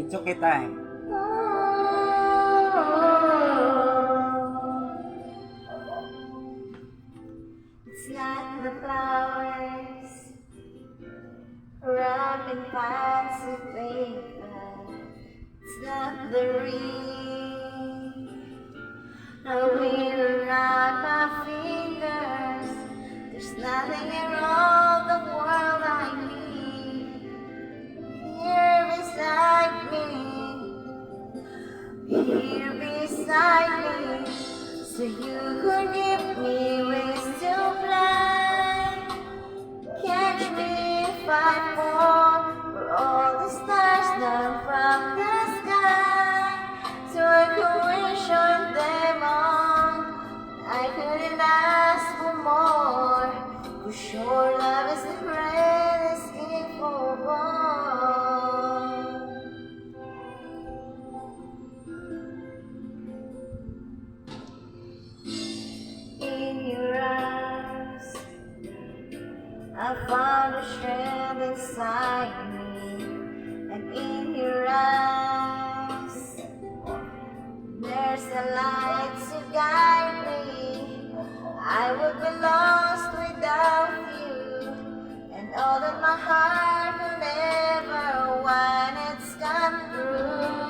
It's okay time. It's not the flowers wrapped in fancy paper. It's not the ring I wear around my fingers. There's nothing in all the world I need here beside me, here beside me. So you could give me wings to fly, catch me if I fall, for all the stars down from the sky. So I could wish on them all, I couldn't ask for more, 'cause your love is the greatest gift of all. In your eyes, I found a strength inside me, and in your eyes, there's a light to guide me. I would be lost without you, and all that my heart will ever want, it's come through.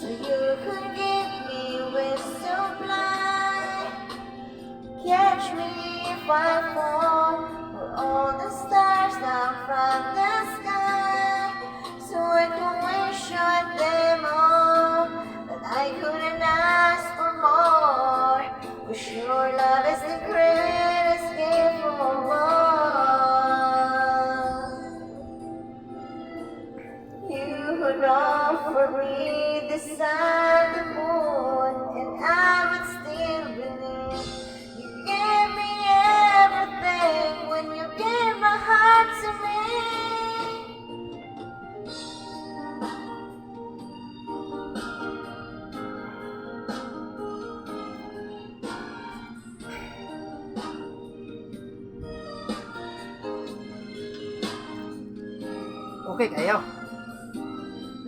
So you could give me wings to fly, catch me if I fall, for all the stars down from the sky. So I could wish on them all, but I couldn't ask for more, 'cause your love is the greatest gift of all. You would offer me the sun, the moon, and I would still believe. You gave me everything when you gave my heart to me. Okay kayo.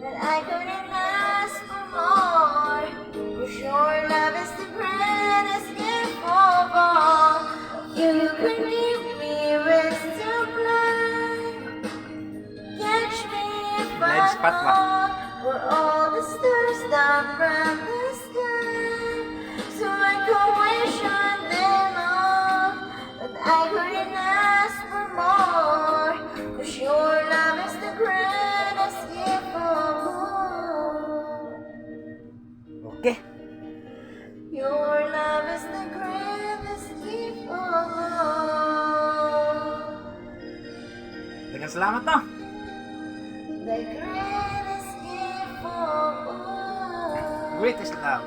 But I couldn't ask for more, 'cause your love is the greatest gift of all. You could give me wings to fly, catch me if I Blind spot ba? fall, for all the stars down from the sky. So I could wish on them all, but I couldn't ask for more, 'cause your love is the greatest gift of all. Okay. Your love is the greatest gift of all. Daghang salamat no. The greatest gift of all. Greatest love.